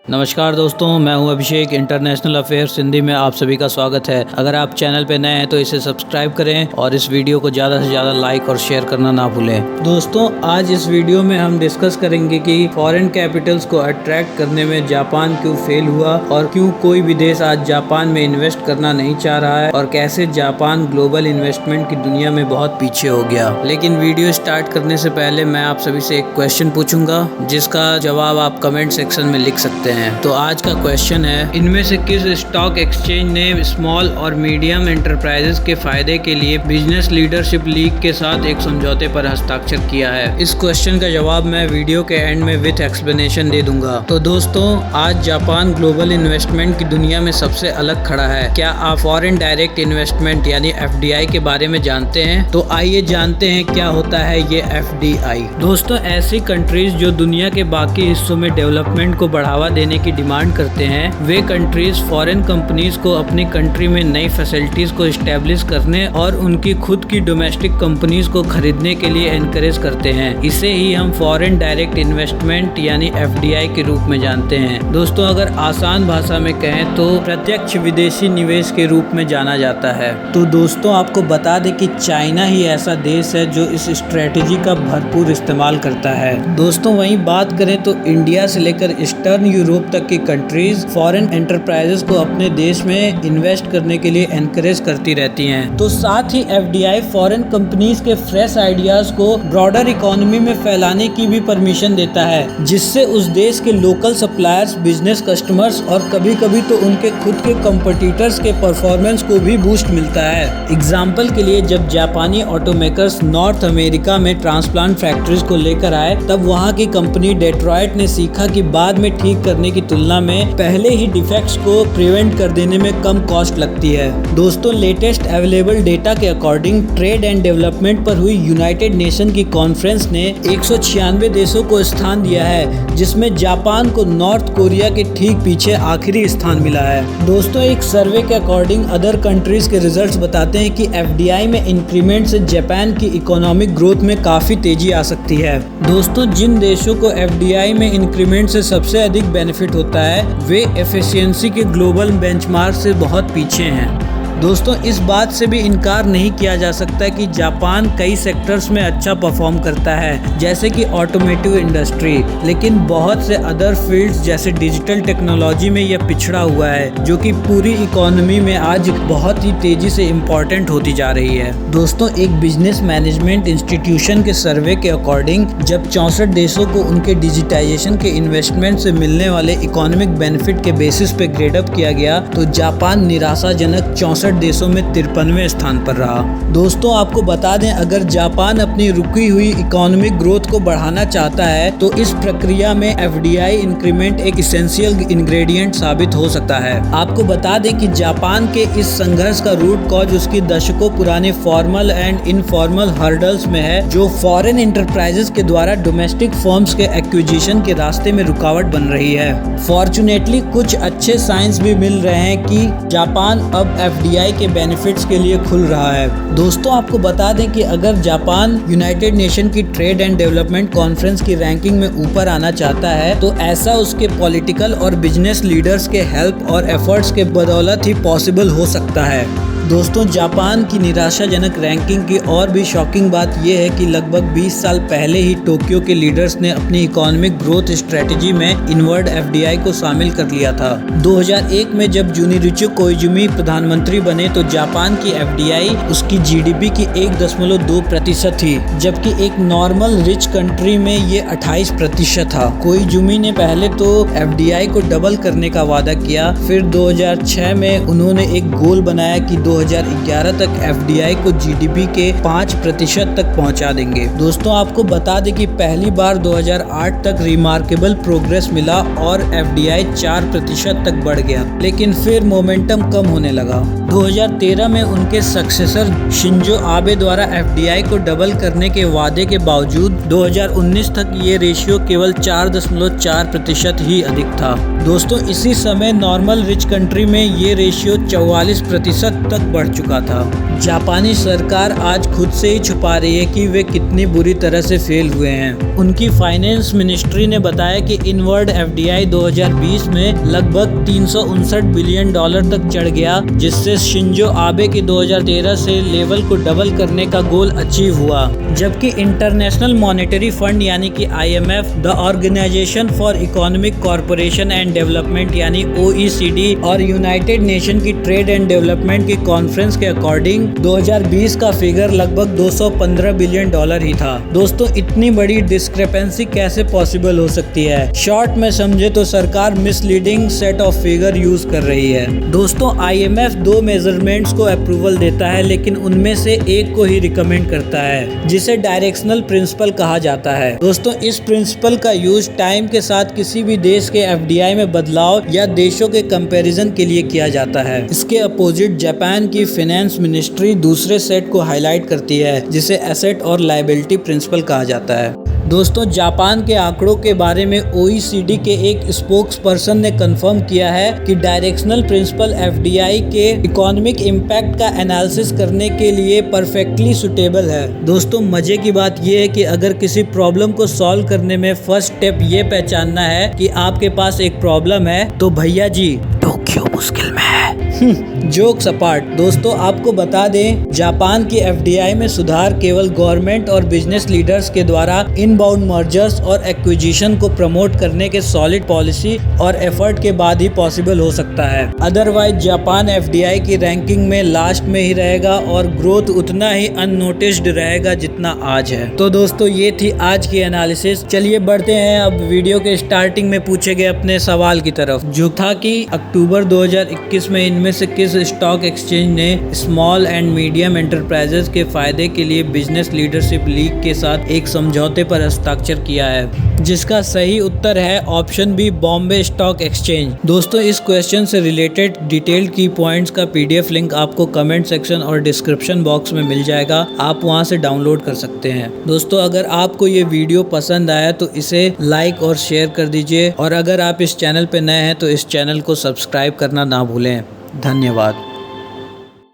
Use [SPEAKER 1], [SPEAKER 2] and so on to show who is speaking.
[SPEAKER 1] नमस्कार दोस्तों, मैं हूं अभिषेक। इंटरनेशनल अफेयर्स हिंदी में आप सभी का स्वागत है। अगर आप चैनल पे नए हैं तो इसे सब्सक्राइब करें और इस वीडियो को ज़्यादा से ज़्यादा लाइक और शेयर करना ना भूलें। दोस्तों, आज इस वीडियो में हम डिस्कस करेंगे कि फॉरेन कैपिटल्स को अट्रैक्ट करने में जापान क्यों फेल हुआ और क्यों कोई भी देश आज जापान में इन्वेस्ट करना नहीं चाह रहा है और कैसे जापान ग्लोबल इन्वेस्टमेंट की दुनिया में बहुत पीछे हो गया। लेकिन वीडियो स्टार्ट करने से पहले मैं आप सभी से एक क्वेश्चन पूछूंगा जिसका जवाब आप कमेंट सेक्शन में लिख सकते हैं। तो आज का क्वेश्चन है, इनमें से किस स्टॉक एक्सचेंज ने स्मॉल और मीडियम एंटरप्राइजेस के फायदे के लिए बिजनेस लीडरशिप लीग के साथ एक समझौते पर हस्ताक्षर किया है? इस क्वेश्चन का जवाब मैं वीडियो के एंड में विथ एक्सप्लेनेशन दे दूंगा। तो दोस्तों, आज जापान ग्लोबल इन्वेस्टमेंट की दुनिया में सबसे अलग खड़ा है। क्या आप फॉरेन डायरेक्ट इन्वेस्टमेंट यानी FDI के बारे में जानते हैं? तो आइए जानते हैं क्या होता है ये FDI। दोस्तों, ऐसी कंट्रीज जो दुनिया के बाकी हिस्सों में डेवलपमेंट को बढ़ावा देने की डिमांड करते हैं, वे कंट्रीज फॉरेन कंपनीज को अपनी कंट्री में नई फैसिलिटीज को इस्टेब्लिश करने और उनकी खुद की डोमेस्टिक कंपनीज को खरीदने के लिए एनकरेज करते हैं। इसे ही हम फॉरेन डायरेक्ट इन्वेस्टमेंट यानी FDI के रूप में जानते हैं। दोस्तों, अगर आसान भाषा में कहें तो प्रत्यक्ष विदेशी निवेश के रूप में जाना जाता है। तो दोस्तों, आपको बता दें कि चाइना ही ऐसा देश है जो इस स्ट्रेटेजी का भरपूर इस्तेमाल करता है। दोस्तों, वहीं बात करें तो इंडिया से लेकर ईस्टर्न यूरोप तक की कंट्रीज फॉरेन एंटरप्राइजेस को अपने देश में इन्वेस्ट करने के लिए एनकरेज करती रहती हैं। तो साथ ही FDI फॉरेन कंपनीज के फ्रेश आइडियाज को ब्रॉडर इकोनॉमी में फैलाने की भी परमिशन देता है, जिससे उस देश के लोकल सप्लायर्स, बिजनेस कस्टमर्स और कभी कभी तो उनके खुद के कंपटीटर्स के परफॉर्मेंस को भी बूस्ट मिलता है। एग्जाम्पल के लिए, जब जापानी ऑटोमेकर्स नॉर्थ अमेरिका में ट्रांसप्लांट फैक्ट्रीज को लेकर आए, तब वहाँ की कंपनी डेट्रॉयट ने सीखा कि बाद में ठीक करने की तुलना में पहले ही डिफेक्ट्स को प्रिवेंट कर देने में कम कॉस्ट लगती है। दोस्तों, लेटेस्ट अवेलेबल डेटा के अकॉर्डिंग ट्रेड एंड डेवलपमेंट पर हुई यूनाइटेड नेशन की कॉन्फ्रेंस ने 196 देशों को स्थान दिया है, जिसमें जापान को नॉर्थ कोरिया के ठीक पीछे आखिरी स्थान मिला है। दोस्तों, एक सर्वे के अकॉर्डिंग अदर कंट्रीज के रिजल्ट्स बताते हैं कि FDI में इंक्रीमेंट से जापान की इकोनॉमिक ग्रोथ में काफी तेजी आ सकती है। दोस्तों, जिन देशों को FDI में इंक्रीमेंट से सबसे अधिक बेनिफिट होता है वे एफिशिएंसी के ग्लोबल बेंचमार्क से बहुत पीछे हैं। दोस्तों, इस बात से भी इनकार नहीं किया जा सकता कि जापान कई सेक्टर्स में अच्छा परफॉर्म करता है, जैसे कि ऑटोमेटिव इंडस्ट्री, लेकिन बहुत से अदर फील्ड्स जैसे डिजिटल टेक्नोलॉजी में यह पिछड़ा हुआ है, जो कि पूरी इकोनॉमी में आज बहुत ही तेजी से इम्पोर्टेंट होती जा रही है। दोस्तों, एक बिजनेस मैनेजमेंट इंस्टीट्यूशन के सर्वे के अकॉर्डिंग जब 64 देशों को उनके डिजिटाइजेशन के इन्वेस्टमेंट से मिलने वाले इकोनॉमिक बेनिफिट के बेसिस पे ग्रेड अप किया गया, तो जापान निराशाजनक 64 देशों में 53वें स्थान पर रहा। दोस्तों, आपको बता दें, अगर जापान अपनी रुकी हुई इकोनॉमिक ग्रोथ को बढ़ाना चाहता है तो इस प्रक्रिया में FDI इंक्रीमेंट एक इसेंशियल इंग्रेडिएंट साबित हो सकता है। आपको बता दें कि जापान के इस संघर्ष का रूट कॉज उसकी दशकों पुराने फॉर्मल एंड इनफॉर्मल हर्डल्स में है, जो फॉरेन एंटरप्राइजेस के द्वारा डोमेस्टिक फर्म्स के एक्विजिशन के रास्ते में रुकावट बन रही है। फॉर्चुनेटली कुछ अच्छे साइंस भी मिल रहे हैं कि जापान अब FDI के बेनिफिट्स के लिए खुल रहा है। दोस्तों, आपको बता दें कि अगर जापान यूनाइटेड नेशन की ट्रेड एंड डेवलपमेंट कॉन्फ्रेंस की रैंकिंग में ऊपर आना चाहता है तो ऐसा उसके पॉलिटिकल और बिजनेस लीडर्स के हेल्प और एफर्ट्स के बदौलत ही पॉसिबल हो सकता है। दोस्तों, जापान की निराशाजनक रैंकिंग की और भी शॉकिंग बात यह है कि लगभग 20 साल पहले ही टोक्यो के लीडर्स ने अपनी इकोनॉमिक ग्रोथ स्ट्रेटजी में इनवर्ड FDI को शामिल कर लिया था। 2001 में जब जुनिचिरो कोइजुमी प्रधानमंत्री बने तो जापान की FDI उसकी GDP की 1.2% थी, जबकि एक नॉर्मल रिच कंट्री में ये 28% था। कोइजुमी ने पहले तो FDI को डबल करने का वादा किया, फिर 2006 में उन्होंने एक गोल बनाया कि 2011 तक FDI को GDP के 5% तक पहुंचा देंगे। दोस्तों, आपको बता दें कि पहली बार 2008 तक रिमार्केबल प्रोग्रेस मिला और FDI 4% तक बढ़ गया, लेकिन फिर मोमेंटम कम होने लगा। 2013 में उनके सक्सेसर शिंजो आबे द्वारा एफडीआई को डबल करने के वादे के बावजूद 2019 तक ये रेशियो केवल 4.4% ही अधिक था। दोस्तों इसी समय नॉर्मल रिच कंट्री में ये रेशियो 44% तक बढ़ चुका था। जापानी सरकार आज खुद से ही छुपा रही है कि वे कितनी बुरी तरह से फेल हुए हैं। उनकी फाइनेंस मिनिस्ट्री ने बताया कि इनवर्ड एफडीआई 2020 में लगभग 359 बिलियन डॉलर तक चढ़ गया, जिससे शिंजो आबे के 2013 से लेवल को डबल करने का गोल अचीव हुआ। जबकि इंटरनेशनल मॉनेटरी फंड यानी कि IMF, the organization for economic cooperation and development यानी OECD और यूनाइटेड नेशन की ट्रेड एंड डेवलपमेंट की कॉन्फ्रेंस के अकॉर्डिंग 2020 का फिगर लगभग 215 बिलियन डॉलर ही था। दोस्तों इतनी बड़ी डिस्क्रिपेंसी कैसे पॉसिबल हो सकती है? शॉर्ट में समझे तो सरकार misleading set of figure use कर रही है। दोस्तों IMF 2 मेजरमेंट्स को अप्रूवल देता है, लेकिन उनमें से एक को ही रिकमेंड करता है, जिसे डायरेक्शनल प्रिंसिपल कहा जाता है। दोस्तों इस प्रिंसिपल का यूज टाइम के साथ किसी भी देश के एफडीआई में बदलाव या देशों के कंपैरिजन के लिए किया जाता है। इसके अपोजिट जापान की फाइनेंस मिनिस्ट्री दूसरे सेट को हाईलाइट करती है, जिसे एसेट और लायबिलिटी प्रिंसिपल कहा जाता है। दोस्तों जापान के आंकड़ों के बारे में OECD के एक स्पोक्स पर्सन ने कंफर्म किया है कि डायरेक्शनल प्रिंसिपल एफडीआई के इकोनॉमिक इम्पैक्ट का एनालिसिस करने के लिए परफेक्टली सुटेबल है। दोस्तों मजे की बात यह है कि अगर किसी प्रॉब्लम को सॉल्व करने में फर्स्ट स्टेप ये पहचानना है कि आपके पास एक प्रॉब्लम है, तो भैया जी टोक्यो मुश्किल में है। जोक्स अपार्ट, दोस्तों आपको बता दें जापान की एफडीआई में सुधार केवल गवर्नमेंट और बिजनेस लीडर्स के द्वारा इनबाउंड मर्जर्स और एक्विजिशन को प्रमोट करने के सॉलिड पॉलिसी और एफर्ट के बाद ही पॉसिबल हो सकता है। अदरवाइज जापान एफडीआई की रैंकिंग में लास्ट में ही रहेगा और ग्रोथ उतना ही अननोटिस्ड रहेगा जितना आज है। तो दोस्तों ये थी आज की एनालिसिस। चलिए बढ़ते हैं अब वीडियो के स्टार्टिंग में पूछे गए अपने सवाल की तरफ, जो था कि अक्टूबर 2021 में इनमें से किस स्टॉक एक्सचेंज ने स्मॉल एंड मीडियम एंटरप्राइजेस के फायदे के लिए बिजनेस लीडरशिप लीग के साथ एक समझौते पर हस्ताक्षर किया है? जिसका सही उत्तर है option B, Bombay stock exchange. दोस्तों इस क्वेश्चन से रिलेटेड डिटेल्ड की पॉइंट्स का PDF लिंक आपको कमेंट सेक्शन और डिस्क्रिप्शन बॉक्स में मिल जाएगा, आप वहां से डाउनलोड कर सकते हैं। दोस्तों अगर आपको ये वीडियो पसंद आया तो इसे लाइक और शेयर कर दीजिए, और अगर आप इस चैनल पे नए हैं तो इस चैनल को सब्सक्राइब करना ना भूलें। धन्यवाद।